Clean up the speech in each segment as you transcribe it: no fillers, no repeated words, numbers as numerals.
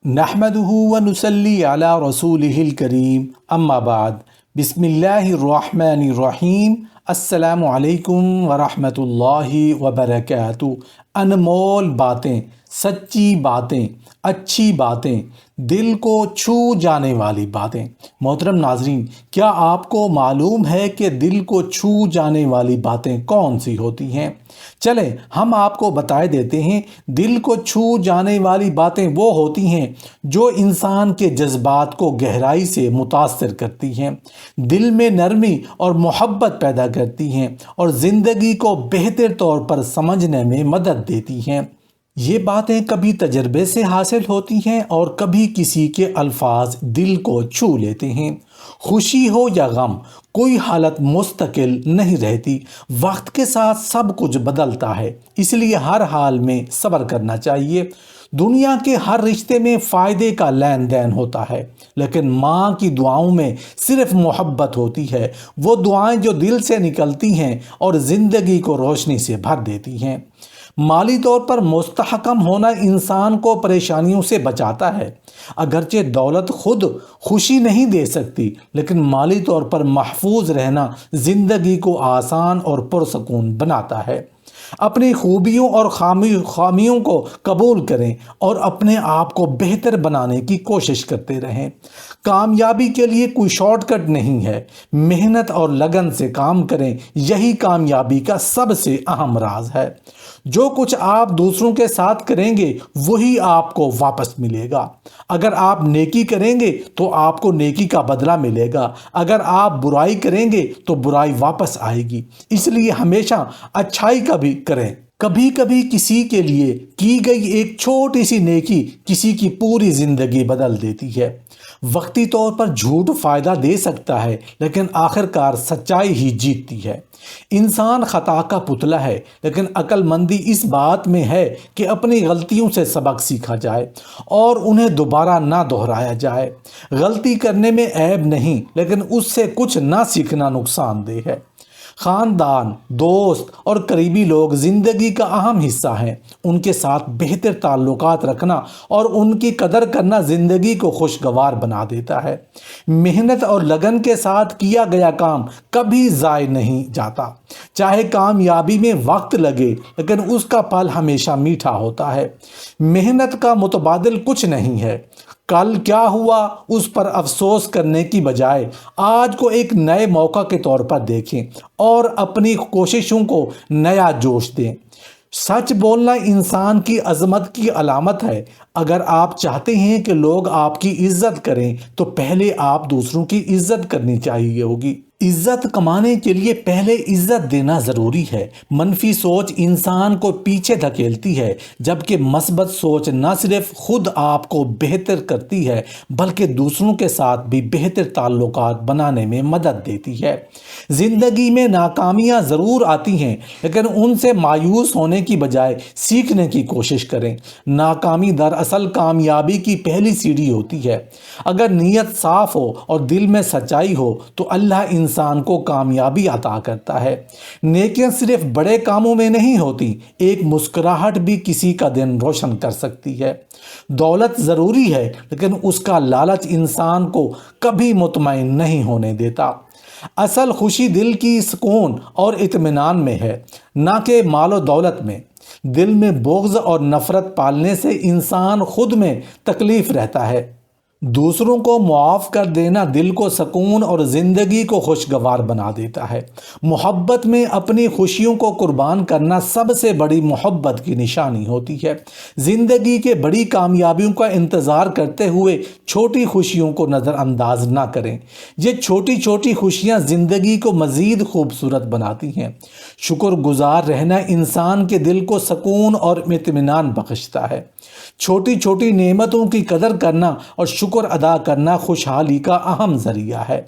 نحمده ونصلي على رسوله الكريم اما بعد بسم اللہ الرحمن الرحیم السلام علیکم ورحمۃ اللہ وبرکاتہ۔ انمول باتیں، سچی باتیں، اچھی باتیں، دل کو چھو جانے والی باتیں۔ محترم ناظرین، کیا آپ کو معلوم ہے کہ دل کو چھو جانے والی باتیں کون سی ہوتی ہیں؟ چلیں ہم آپ کو بتائے دیتے ہیں۔ دل کو چھو جانے والی باتیں وہ ہوتی ہیں جو انسان کے جذبات کو گہرائی سے متاثر کرتی ہیں، دل میں نرمی اور محبت پیدا کرتی ہیں اور زندگی کو بہتر طور پر سمجھنے میں مدد دیتی ہیں۔ یہ باتیں کبھی تجربے سے حاصل ہوتی ہیں اور کبھی کسی کے الفاظ دل کو چھو لیتے ہیں۔ خوشی ہو یا غم، کوئی حالت مستقل نہیں رہتی، وقت کے ساتھ سب کچھ بدلتا ہے، اس لیے ہر حال میں صبر کرنا چاہیے۔ دنیا کے ہر رشتے میں فائدے کا لین دین ہوتا ہے، لیکن ماں کی دعاؤں میں صرف محبت ہوتی ہے، وہ دعائیں جو دل سے نکلتی ہیں اور زندگی کو روشنی سے بھر دیتی ہیں۔ مالی طور پر مستحکم ہونا انسان کو پریشانیوں سے بچاتا ہے۔ اگرچہ دولت خود خوشی نہیں دے سکتی، لیکن مالی طور پر محفوظ رہنا زندگی کو آسان اور پرسکون بناتا ہے۔ اپنی خوبیوں اور خامیوں کو قبول کریں اور اپنے آپ کو بہتر بنانے کی کوشش کرتے رہیں۔ کامیابی کے لیے کوئی شارٹ کٹ نہیں ہے، محنت اور لگن سے کام کریں، یہی کامیابی کا سب سے اہم راز ہے۔ جو کچھ آپ دوسروں کے ساتھ کریں گے وہی آپ کو واپس ملے گا۔ اگر آپ نیکی کریں گے تو آپ کو نیکی کا بدلہ ملے گا، اگر آپ برائی کریں گے تو برائی واپس آئے گی۔ اس لیے ہمیشہ اچھائی کا بھی کریں۔ کبھی کبھی کسی کے لیے کی گئی ایک چھوٹی سی نیکی کسی کی پوری زندگی بدل دیتی ہے۔ وقتی طور پر جھوٹ فائدہ دے سکتا ہے، لیکن آخرکار سچائی ہی جیتتی ہے۔ انسان خطا کا پتلا ہے، لیکن عقل مندی اس بات میں ہے کہ اپنی غلطیوں سے سبق سیکھا جائے اور انہیں دوبارہ نہ دہرایا جائے۔ غلطی کرنے میں عیب نہیں، لیکن اس سے کچھ نہ سیکھنا نقصان دہ ہے۔ خاندان، دوست اور قریبی لوگ زندگی کا اہم حصہ ہیں۔ ان کے ساتھ بہتر تعلقات رکھنا اور ان کی قدر کرنا زندگی کو خوشگوار بنا دیتا ہے۔ محنت اور لگن کے ساتھ کیا گیا کام کبھی ضائع نہیں جاتا۔ چاہے کامیابی میں وقت لگے، لیکن اس کا پھل ہمیشہ میٹھا ہوتا ہے۔ محنت کا متبادل کچھ نہیں ہے۔ کل کیا ہوا اس پر افسوس کرنے کی بجائے آج کو ایک نئے موقع کے طور پر دیکھیں اور اپنی کوششوں کو نیا جوش دیں۔ سچ بولنا انسان کی عظمت کی علامت ہے۔ اگر آپ چاہتے ہیں کہ لوگ آپ کی عزت کریں تو پہلے آپ دوسروں کی عزت کرنی چاہیے ہوگی۔ عزت کمانے کے لیے پہلے عزت دینا ضروری ہے۔ منفی سوچ انسان کو پیچھے دھکیلتی ہے، جبکہ مثبت سوچ نہ صرف خود آپ کو بہتر کرتی ہے بلکہ دوسروں کے ساتھ بھی بہتر تعلقات بنانے میں مدد دیتی ہے۔ زندگی میں ناکامیاں ضرور آتی ہیں، لیکن ان سے مایوس ہونے کی بجائے سیکھنے کی کوشش کریں۔ ناکامی دراصل کامیابی کی پہلی سیڑھی ہوتی ہے۔ اگر نیت صاف ہو اور دل میں سچائی ہو تو اللہ انسان کو کامیابی عطا کرتا ہے۔ نیکیاں صرف بڑے کاموں میں نہیں ہوتی، ایک مسکراہٹ بھی کسی کا دن روشن کر سکتی ہے۔ دولت ضروری ہے، لیکن اس کا لالچ انسان کو کبھی مطمئن نہیں ہونے دیتا۔ اصل خوشی دل کی سکون اور اطمینان میں ہے، نہ کہ مال و دولت میں۔ دل میں بغض اور نفرت پالنے سے انسان خود میں تکلیف رہتا ہے۔ دوسروں کو معاف کر دینا دل کو سکون اور زندگی کو خوشگوار بنا دیتا ہے۔ محبت میں اپنی خوشیوں کو قربان کرنا سب سے بڑی محبت کی نشانی ہوتی ہے۔ زندگی کے بڑی کامیابیوں کا انتظار کرتے ہوئے چھوٹی خوشیوں کو نظر انداز نہ کریں۔ یہ چھوٹی چھوٹی خوشیاں زندگی کو مزید خوبصورت بناتی ہیں۔ شکر گزار رہنا انسان کے دل کو سکون اور اطمینان بخشتا ہے۔ چھوٹی چھوٹی نعمتوں کی قدر کرنا اور شکر ادا کرنا خوشحالی کا اہم ذریعہ ہے۔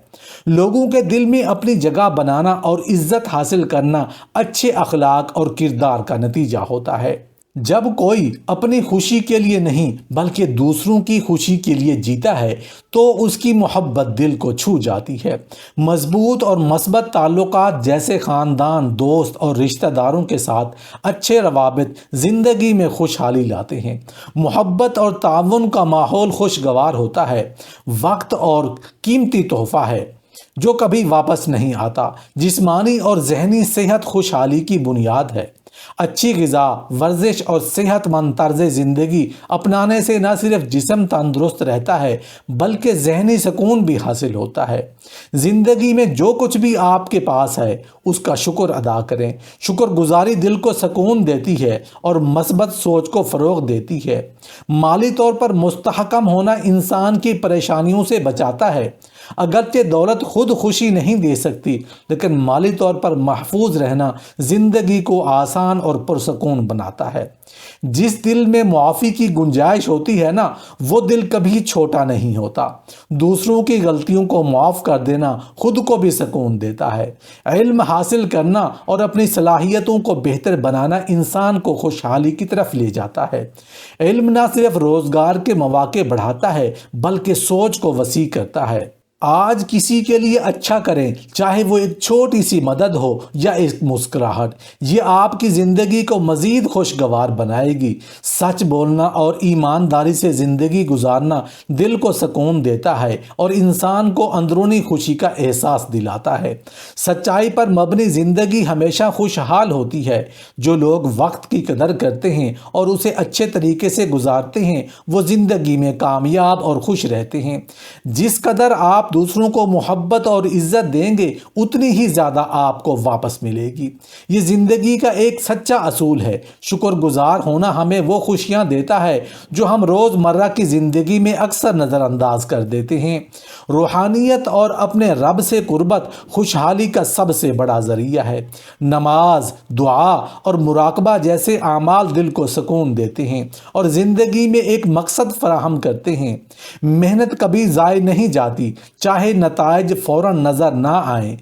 لوگوں کے دل میں اپنی جگہ بنانا اور عزت حاصل کرنا اچھے اخلاق اور کردار کا نتیجہ ہوتا ہے۔ جب کوئی اپنی خوشی کے لیے نہیں بلکہ دوسروں کی خوشی کے لیے جیتا ہے تو اس کی محبت دل کو چھو جاتی ہے۔ مضبوط اور مثبت تعلقات جیسے خاندان، دوست اور رشتہ داروں کے ساتھ اچھے روابط زندگی میں خوشحالی لاتے ہیں۔ محبت اور تعاون کا ماحول خوشگوار ہوتا ہے۔ وقت اور قیمتی تحفہ ہے جو کبھی واپس نہیں آتا۔ جسمانی اور ذہنی صحت خوشحالی کی بنیاد ہے۔ اچھی غذا، ورزش اور صحت مند طرز زندگی اپنانے سے نہ صرف جسم تندرست رہتا ہے بلکہ ذہنی سکون بھی حاصل ہوتا ہے۔ زندگی میں جو کچھ بھی آپ کے پاس ہے اس کا شکر ادا کریں۔ شکر گزاری دل کو سکون دیتی ہے اور مثبت سوچ کو فروغ دیتی ہے۔ مالی طور پر مستحکم ہونا انسان کی پریشانیوں سے بچاتا ہے۔ اگرچہ دولت خود خوشی نہیں دے سکتی لیکن مالی طور پر محفوظ رہنا زندگی کو آسان اور پرسکون بناتا ہے۔ جس دل میں معافی کی گنجائش ہوتی ہے نا وہ دل کبھی چھوٹا نہیں ہوتا۔ دوسروں کی غلطیوں کو معاف کر دینا خود کو بھی سکون دیتا ہے۔ علم حاصل کرنا اور اپنی صلاحیتوں کو بہتر بنانا انسان کو خوشحالی کی طرف لے جاتا ہے۔ علم نہ صرف روزگار کے مواقع بڑھاتا ہے بلکہ سوچ کو وسیع کرتا ہے۔ آج کسی کے لیے اچھا کریں، چاہے وہ ایک چھوٹی سی مدد ہو یا ایک مسکراہٹ، یہ آپ کی زندگی کو مزید خوشگوار بنائے گی۔ سچ بولنا اور ایمانداری سے زندگی گزارنا دل کو سکون دیتا ہے اور انسان کو اندرونی خوشی کا احساس دلاتا ہے۔ سچائی پر مبنی زندگی ہمیشہ خوشحال ہوتی ہے۔ جو لوگ وقت کی قدر کرتے ہیں اور اسے اچھے طریقے سے گزارتے ہیں وہ زندگی میں کامیاب اور خوش رہتے ہیں۔ جس قدر آپ دوسروں کو محبت اور عزت دیں گے اتنی ہی زیادہ آپ کو واپس ملے گی۔ یہ زندگی کا ایک سچا اصول ہے۔ شکر گزار ہونا ہمیں وہ خوشیاں دیتا ہے جو ہم روز مرہ کی زندگی میں اکثر نظر انداز کر دیتے ہیں۔ روحانیت اور اپنے رب سے قربت خوشحالی کا سب سے بڑا ذریعہ ہے۔ نماز، دعا اور مراقبہ جیسے اعمال دل کو سکون دیتے ہیں اور زندگی میں ایک مقصد فراہم کرتے ہیں۔ محنت کبھی ضائع نہیں جاتی، چاہے نتائج فوراً نظر نہ آئیں،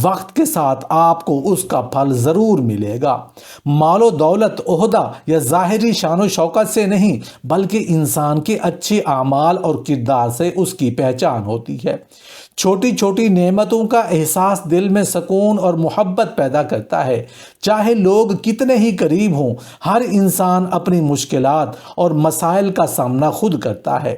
وقت کے ساتھ آپ کو اس کا پھل ضرور ملے گا۔ مال و دولت، عہدہ یا ظاہری شان و شوکت سے نہیں بلکہ انسان کے اچھے اعمال اور کردار سے اس کی پہچان ہوتی ہے۔ چھوٹی چھوٹی نعمتوں کا احساس دل میں سکون اور محبت پیدا کرتا ہے۔ چاہے لوگ کتنے ہی قریب ہوں، ہر انسان اپنی مشکلات اور مسائل کا سامنا خود کرتا ہے۔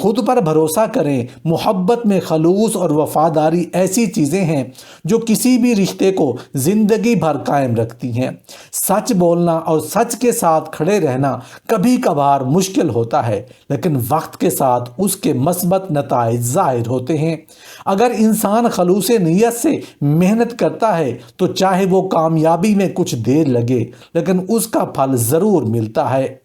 خود پر بھروسہ کریں۔ محبت میں خلوص اور وفاداری ایسی چیزیں ہیں جو کسی بھی رشتے کو زندگی بھر قائم رکھتی ہیں۔ سچ بولنا اور سچ کے ساتھ کھڑے رہنا کبھی کبھار مشکل ہوتا ہے لیکن وقت کے ساتھ اس کے مثبت نتائج ظاہر ہوتے ہیں۔ اگر انسان خلوص نیت سے محنت کرتا ہے تو چاہے وہ کامیابی میں کچھ دیر لگے لیکن اس کا پھل ضرور ملتا ہے۔